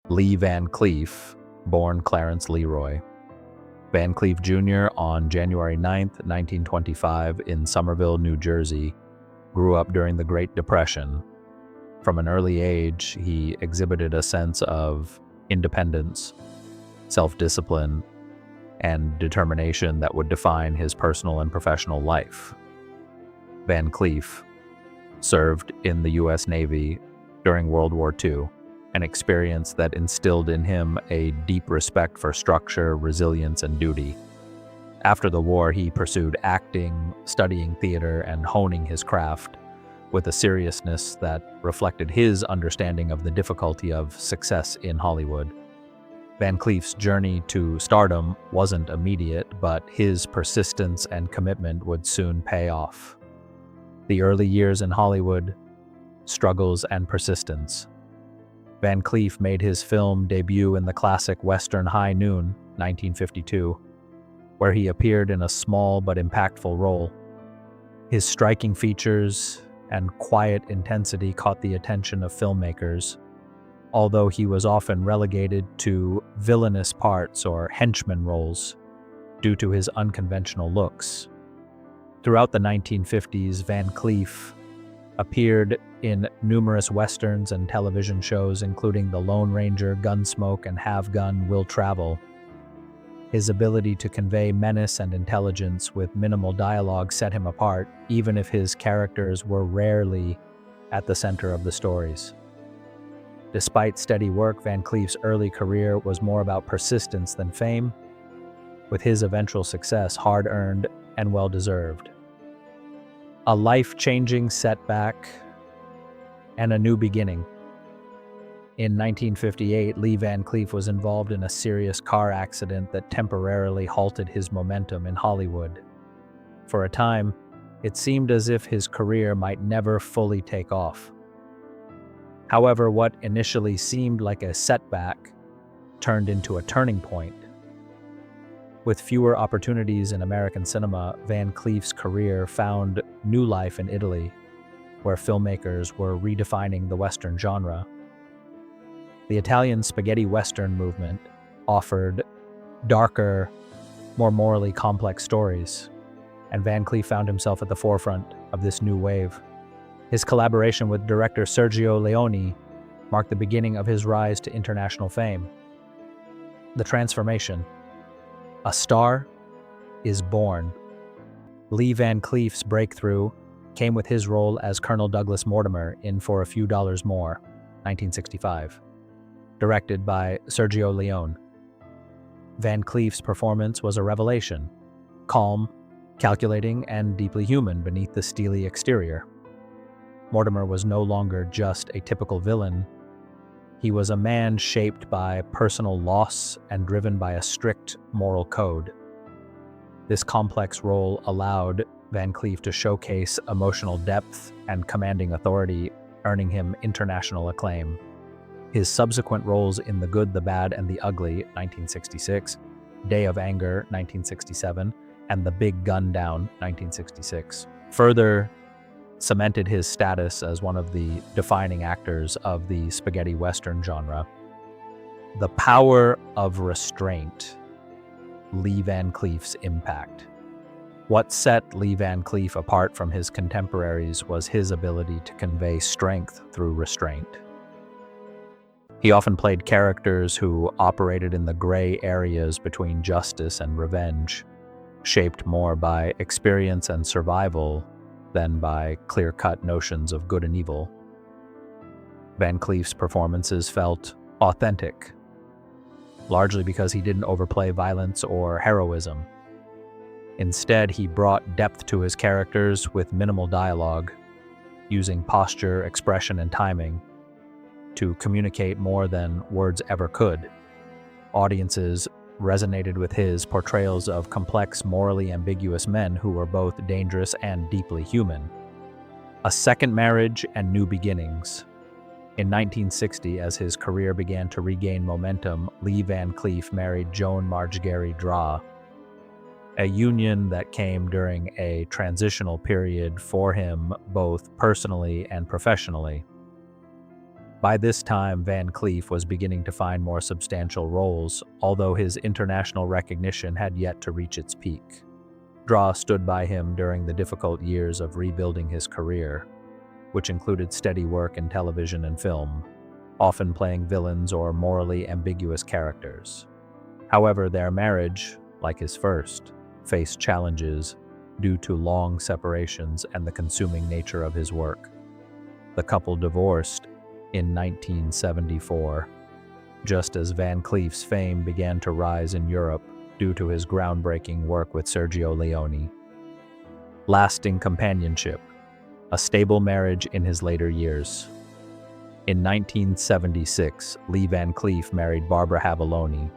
Lee Van Cleef, born Clarence Leroy. Van Cleef Jr. on January 9, 1925, in Somerville, New Jersey, grew up during the Great Depression. From an early age, he exhibited a sense of independence, self-discipline, and determination that would define his personal and professional life. Van Cleef served in the U.S. Navy during World War II, an experience that instilled in him a deep respect for structure, resilience, and duty. After the war, he pursued acting, studying theater, and honing his craft with a seriousness that reflected his understanding of the difficulty of success in Hollywood. Van Cleef's journey to stardom wasn't immediate, but his persistence and commitment would soon pay off. The early years in Hollywood, struggles and persistence. Van Cleef made his film debut in the classic Western High Noon, 1952, where he appeared in a small but impactful role. His striking features and quiet intensity caught the attention of filmmakers, although he was often relegated to villainous parts or henchman roles due to his unconventional looks. Throughout the 1950s, Van Cleef appeared in numerous westerns and television shows, including The Lone Ranger, Gunsmoke, and Have Gun, Will Travel. His ability to convey menace and intelligence with minimal dialogue set him apart, even if his characters were rarely at the center of the stories. Despite steady work, Van Cleef's early career was more about persistence than fame, with his eventual success hard-earned and well-deserved. A life-changing setback and a new beginning. In 1958, Lee Van Cleef was involved in a serious car accident that temporarily halted his momentum in Hollywood. For a time, it seemed as if his career might never fully take off. However, what initially seemed like a setback turned into a turning point. With fewer opportunities in American cinema, Van Cleef's career found new life in Italy, where filmmakers were redefining the Western genre. The Italian spaghetti Western movement offered darker, more morally complex stories, and Van Cleef found himself at the forefront of this new wave. His collaboration with director Sergio Leone marked the beginning of his rise to international fame. The transformation. A star is born. Lee Van Cleef's breakthrough came with his role as Colonel Douglas Mortimer in For a Few Dollars More, 1965, directed by Sergio Leone. Van Cleef's performance was a revelation, calm, calculating, and deeply human beneath the steely exterior. Mortimer was no longer just a typical villain. He was a man shaped by personal loss and driven by a strict moral code. This complex role allowed Van Cleef to showcase emotional depth and commanding authority, earning him international acclaim. His subsequent roles in The Good, the Bad, and the Ugly, 1966, Day of Anger, 1967, and The Big Gun Down, 1966, further cemented his status as one of the defining actors of the spaghetti Western genre. The power of restraint. Lee Van Cleef's impact. What set Lee Van Cleef apart from his contemporaries was his ability to convey strength through restraint. He often played characters who operated in the gray areas between justice and revenge, shaped more by experience and survival than by clear-cut notions of good and evil. Van Cleef's performances felt authentic, largely because he didn't overplay violence or heroism. Instead, he brought depth to his characters with minimal dialogue, using posture, expression, and timing to communicate more than words ever could. Audiences resonated with his portrayals of complex, morally ambiguous men who were both dangerous and deeply human. A second marriage and new beginnings. In 1960, as his career began to regain momentum, Lee Van Cleef married Joan Margery Draw, a union that came during a transitional period for him both personally and professionally. By this time, Van Cleef was beginning to find more substantial roles, although his international recognition had yet to reach its peak. Draw stood by him during the difficult years of rebuilding his career, which included steady work in television and film, often playing villains or morally ambiguous characters. However, their marriage, like his first, faced challenges due to long separations and the consuming nature of his work. The couple divorced in 1974, just as Van Cleef's fame began to rise in Europe due to his groundbreaking work with Sergio Leone. Lasting companionship, a stable marriage in his later years. In 1976, Lee Van Cleef married Barbara Havoloni,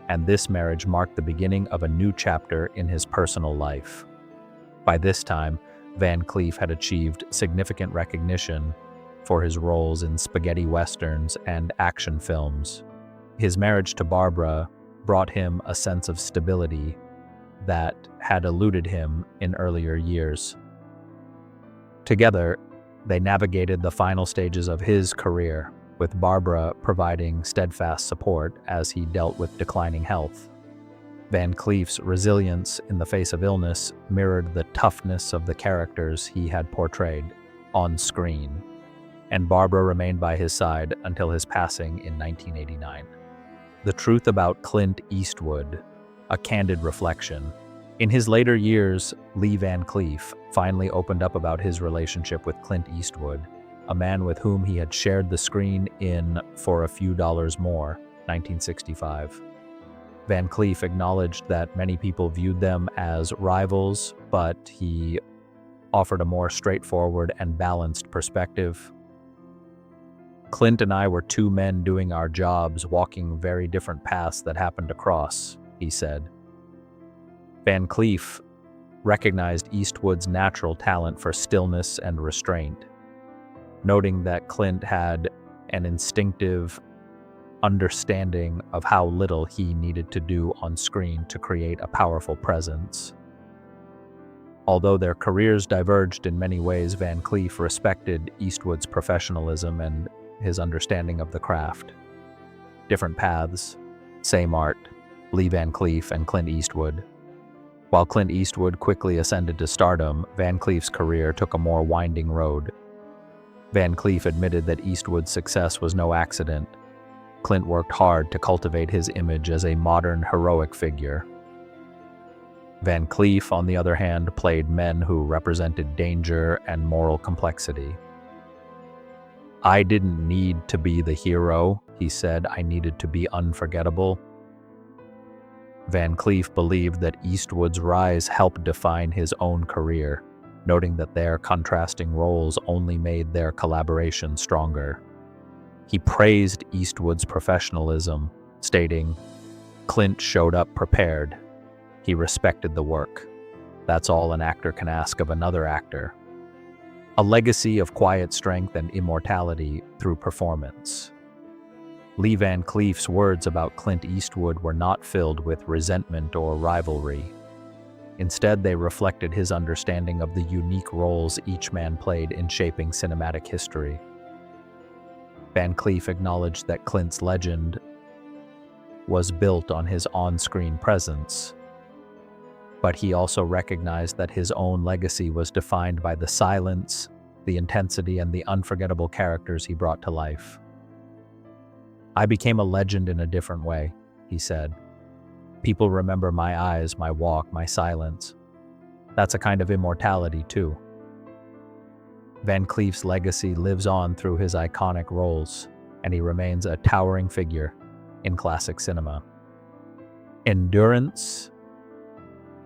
and this marriage marked the beginning of a new chapter in his personal life. By this time, Van Cleef had achieved significant recognition for his roles in spaghetti westerns and action films. His marriage to Barbara brought him a sense of stability that had eluded him in earlier years. Together, they navigated the final stages of his career, with Barbara providing steadfast support as he dealt with declining health. Van Cleef's resilience in the face of illness mirrored the toughness of the characters he had portrayed on screen, and Barbara remained by his side until his passing in 1989. The Truth About Clint Eastwood, a candid reflection. In his later years, Lee Van Cleef finally opened up about his relationship with Clint Eastwood, a man with whom he had shared the screen in For a Few Dollars More, 1965. Van Cleef acknowledged that many people viewed them as rivals, but he offered a more straightforward and balanced perspective. "Clint and I were two men doing our jobs, walking very different paths that happened to cross," he said. Van Cleef recognized Eastwood's natural talent for stillness and restraint, noting that Clint had an instinctive understanding of how little he needed to do on screen to create a powerful presence. Although their careers diverged in many ways, Van Cleef respected Eastwood's professionalism and his understanding of the craft. Different paths, same art, Lee Van Cleef and Clint Eastwood. While Clint Eastwood quickly ascended to stardom, Van Cleef's career took a more winding road. Van Cleef admitted that Eastwood's success was no accident. Clint worked hard to cultivate his image as a modern heroic figure. Van Cleef, on the other hand, played men who represented danger and moral complexity. "I didn't need to be the hero," he said. "I needed to be unforgettable." Van Cleef believed that Eastwood's rise helped define his own career, noting that their contrasting roles only made their collaboration stronger. He praised Eastwood's professionalism, stating, "Clint showed up prepared. He respected the work. That's all an actor can ask of another actor." A legacy of quiet strength and immortality through performance. Lee Van Cleef's words about Clint Eastwood were not filled with resentment or rivalry. Instead, they reflected his understanding of the unique roles each man played in shaping cinematic history. Van Cleef acknowledged that Clint's legend was built on his on-screen presence, but he also recognized that his own legacy was defined by the silence, the intensity, and the unforgettable characters he brought to life. "I became a legend in a different way," he said. "People remember my eyes, my walk, my silence. That's a kind of immortality, too." Van Cleef's legacy lives on through his iconic roles, and he remains a towering figure in classic cinema. Endurance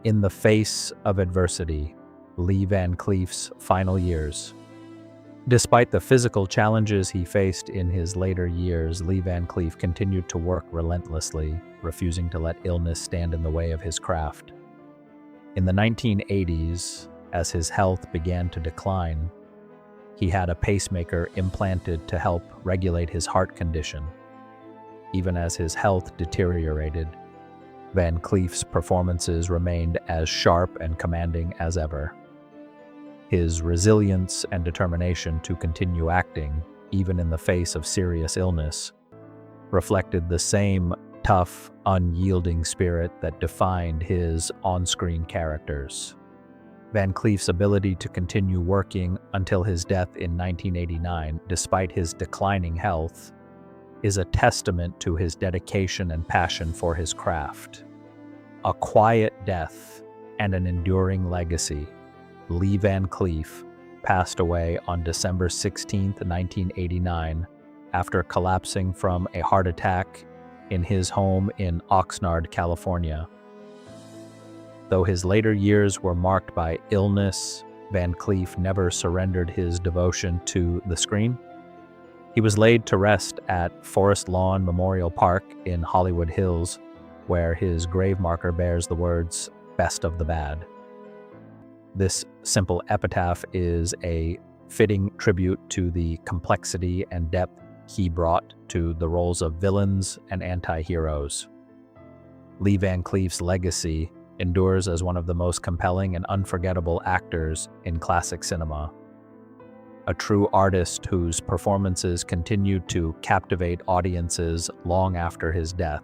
in the face of adversity, Lee Van Cleef's final years. Despite the physical challenges he faced in his later years, Lee Van Cleef continued to work relentlessly, refusing to let illness stand in the way of his craft. In the 1980s, as his health began to decline, he had a pacemaker implanted to help regulate his heart condition. Even as his health deteriorated, Van Cleef's performances remained as sharp and commanding as ever. His resilience and determination to continue acting even in the face of serious illness, reflected the same tough, unyielding spirit that defined his on-screen characters. Van Cleef's ability to continue working until his death in 1989, despite his declining health, is a testament to his dedication and passion for his craft. A quiet death and an enduring legacy, Lee Van Cleef passed away on December 16, 1989, after collapsing from a heart attack in his home in Oxnard, California. Though his later years were marked by illness, Van Cleef never surrendered his devotion to the screen. He was laid to rest at Forest Lawn Memorial Park in Hollywood Hills, where his grave marker bears the words, "Best of the Bad." This simple epitaph is a fitting tribute to the complexity and depth he brought to the roles of villains and anti-heroes. Lee Van Cleef's legacy endures as one of the most compelling and unforgettable actors in classic cinema. A true artist whose performances continued to captivate audiences long after his death.